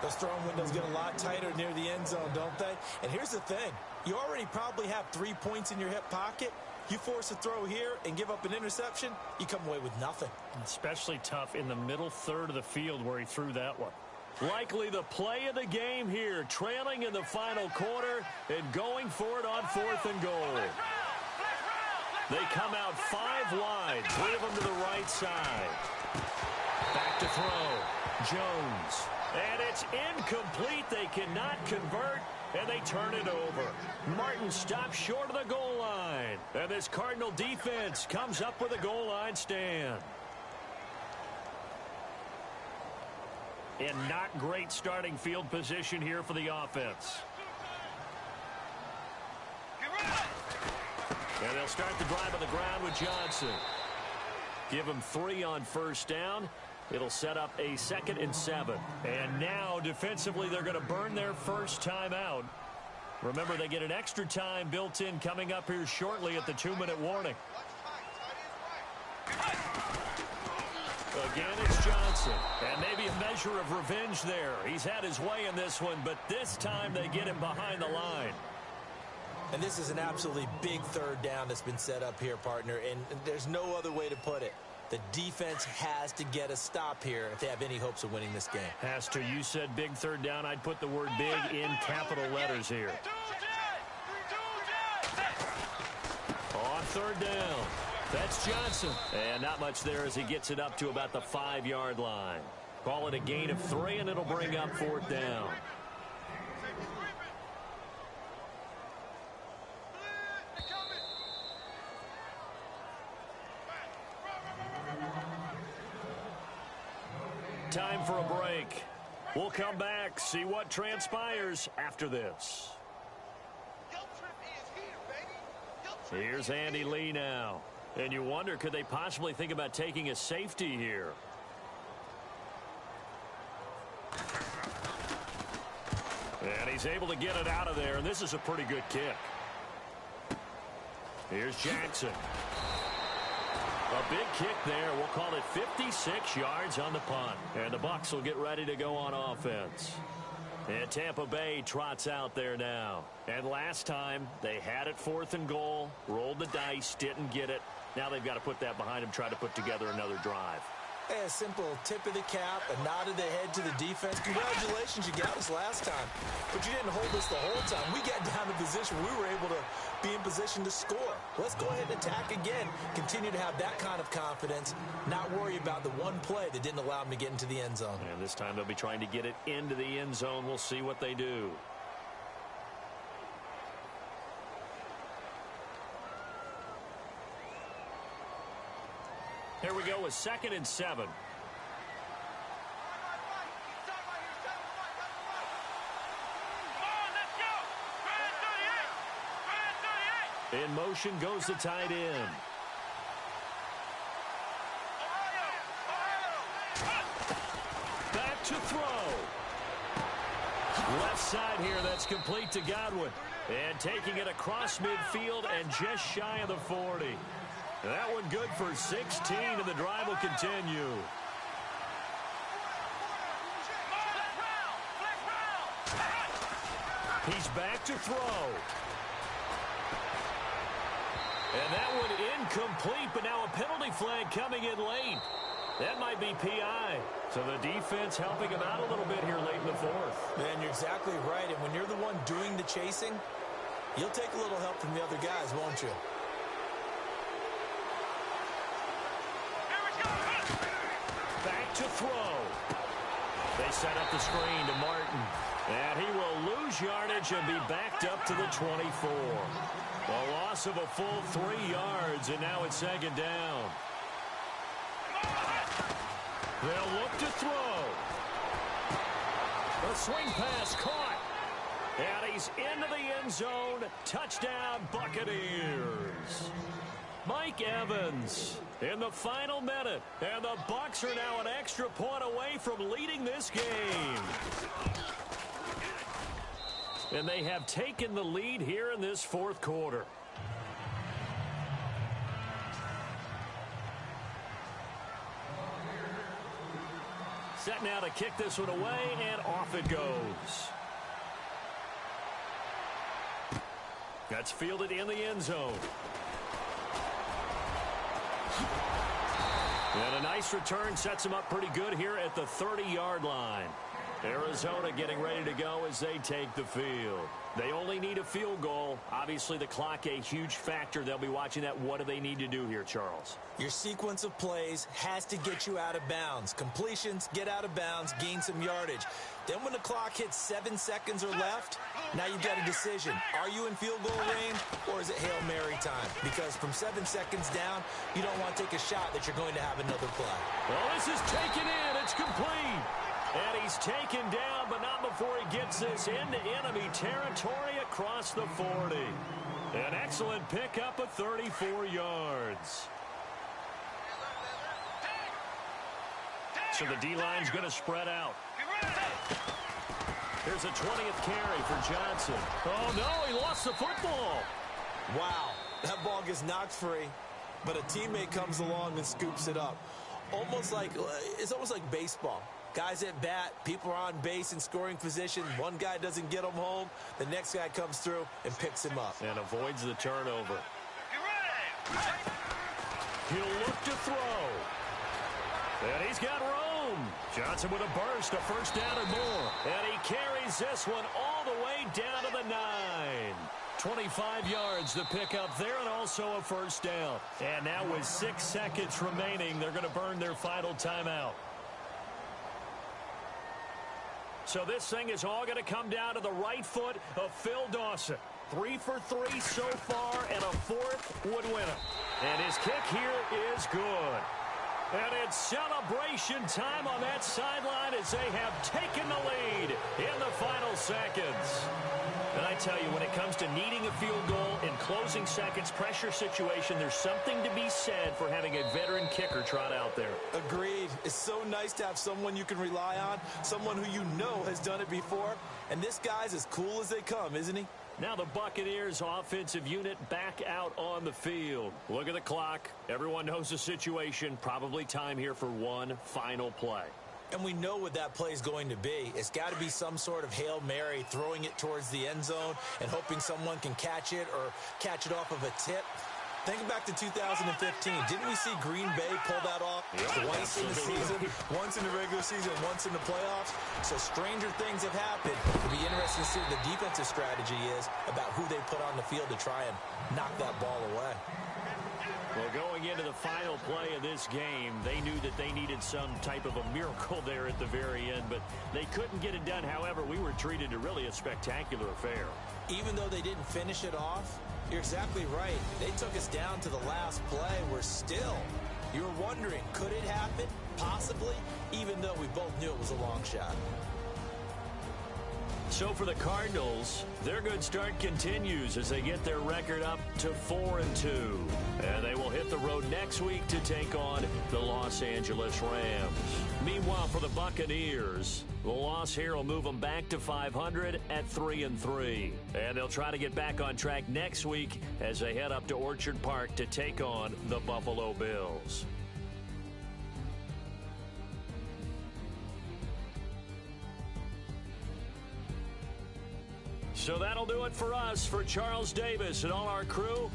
Speaker 4: Those throwing windows get a lot tighter near the end zone, don't they? And here's the thing. You already probably have 3 points in your hip pocket. You force a throw here and give up an interception, you come away with nothing.
Speaker 2: Especially tough in the middle third of the field where he threw that one. Likely the play of the game here, trailing in the final quarter and going for it on 4th and goal. They come out 5 wide, 3 of them to the right side. Back to throw. Jones. And it's incomplete. They cannot convert, and they turn it over. Martin stops short of the goal line. And this Cardinal defense comes up with a goal line stand. And not great starting field position here for the offense. And they'll start the drive on the ground with Johnson. Give him 3 on first down. It'll set up a 2nd and 7. And now, defensively, they're going to burn their first time out. Remember, they get an extra time built in coming up here shortly at the 2-minute warning. Again, it's Johnson. And maybe a measure of revenge there. He's had his way in this one, but this time they get him behind the line.
Speaker 4: And this is an absolutely big 3rd down that's been set up here, partner, and there's no other way to put it. The defense has to get a stop here if they have any hopes of winning this game.
Speaker 2: Has to. You said big 3rd down. I'd put the word big in capital letters here. On 3rd down, that's Johnson. And not much there as he gets it up to about the 5-yard line. Call it a gain of 3, and it'll bring up 4th down. Time for a break. We'll come back, see what transpires after this. Here's Andy Lee now. And you wonder, could they possibly think about taking a safety here? And he's able to get it out of there, and this is a pretty good kick. Here's Jackson. A big kick there. We'll call it 56 yards on the punt. And the Bucks will get ready to go on offense. And Tampa Bay trots out there now. And last time, they had it 4th and goal, rolled the dice, didn't get it. Now they've got to put that behind them, try to put together another drive.
Speaker 4: Hey, a simple tip of the cap, a nod of the head to the defense. Congratulations, you got us last time. But you didn't hold us the whole time. We got down to position where we were able to be in position to score. Let's go ahead and attack again. Continue to have that kind of confidence. Not worry about the one play that didn't allow them to get into the end zone.
Speaker 2: And this time they'll be trying to get it into the end zone. We'll see what they do. Here we go with 2nd and 7. In motion goes the tight end. Back to throw. Left side here, that's complete to Godwin. And taking it across midfield and just shy of the 40. That one good for 16, and the drive will continue. He's back to throw. And that one incomplete, but now a penalty flag coming in late. That might be PI. So the defense helping him out a little bit here late in the 4th.
Speaker 4: Man, you're exactly right. And when you're the one doing the chasing, you'll take a little help from the other guys, won't you?
Speaker 2: Back to throw. They set up the screen to Martin. And he will lose yardage and be backed up to the 24. A loss of a full 3 yards, and now it's 2nd down. They'll look to throw. The swing pass caught. And he's into the end zone. Touchdown, Buccaneers. Mike Evans in the final minute. And the Bucs are now an extra point away from leading this game. And they have taken the lead here in this 4th quarter. Set now to kick this one away, and off it goes. That's fielded in the end zone. And a nice return sets him up pretty good here at the 30-yard line. Arizona getting ready to go as they take the field. They only need a field goal. Obviously, the clock a huge factor. They'll be watching that. What do they need to do here, Charles?
Speaker 4: Your sequence of plays has to get you out of bounds. Completions, get out of bounds, gain some yardage. Then when the clock hits 7 seconds or left, now you've got a decision. Are you in field goal range, or is it Hail Mary time? Because from 7 seconds down, you don't want to take a shot that you're going to have another play.
Speaker 2: Well, this is taken in. It's complete. And he's taken down, but not before he gets this into enemy territory across the 40. An excellent pickup of 34 yards. So the D-line's going to spread out. Here's a 20th carry for Johnson. Oh, no, he lost the football.
Speaker 4: Wow, that ball gets knocked free, but a teammate comes along and scoops it up. It's almost like baseball. Guys at bat, people are on base in scoring position. One guy doesn't get him home. The next guy comes through and picks him up.
Speaker 2: And avoids the turnover. He'll look to throw. And he's got room. Johnson with a burst, a first down or more. And he carries this one all the way down to the 9. 25 yards to pick up there, and also a first down. And now with 6 seconds remaining, they're going to burn their final timeout. So this thing is all going to come down to the right foot of Phil Dawson. 3 for 3 so far, and a 4th would win it. And his kick here is good. And it's celebration time on that sideline as they have taken the lead in the final seconds. And I tell you, when it comes to needing a field goal in closing seconds, pressure situation, there's something to be said for having a veteran kicker trot out there.
Speaker 4: Agreed. It's so nice to have someone you can rely on, someone who you know has done it before. And this guy's as cool as they come, isn't he?
Speaker 2: Now the Buccaneers offensive unit back out on the field. Look at the clock. Everyone knows the situation. Probably time here for one final play.
Speaker 4: And we know what that play is going to be. It's got to be some sort of Hail Mary, throwing it towards the end zone and hoping someone can catch it or catch it off of a tip. Think back to 2015. Didn't we see Green Bay pull that off twice in the season? Once in the regular season, once in the playoffs. So stranger things have happened. It'll be interesting to see what the defensive strategy is about who they put on the field to try and knock that ball away.
Speaker 2: Well, going into the final play of this game, they knew that they needed some type of a miracle there at the very end, but they couldn't get it done. However, we were treated to really a spectacular affair.
Speaker 4: Even though they didn't finish it off, you're exactly right. They took us down to the last play. You were wondering, could it happen? Possibly, even though we both knew it was a long shot.
Speaker 2: So for the Cardinals, their good start continues as they get their record up to 4-2. And they will hit the road next week to take on the Los Angeles Rams. Meanwhile, for the Buccaneers, the loss here will move them back to 500 at 3-3. And they'll try to get back on track next week as they head up to Orchard Park to take on the Buffalo Bills. So that'll do it for us. For Charles Davis and all our crew,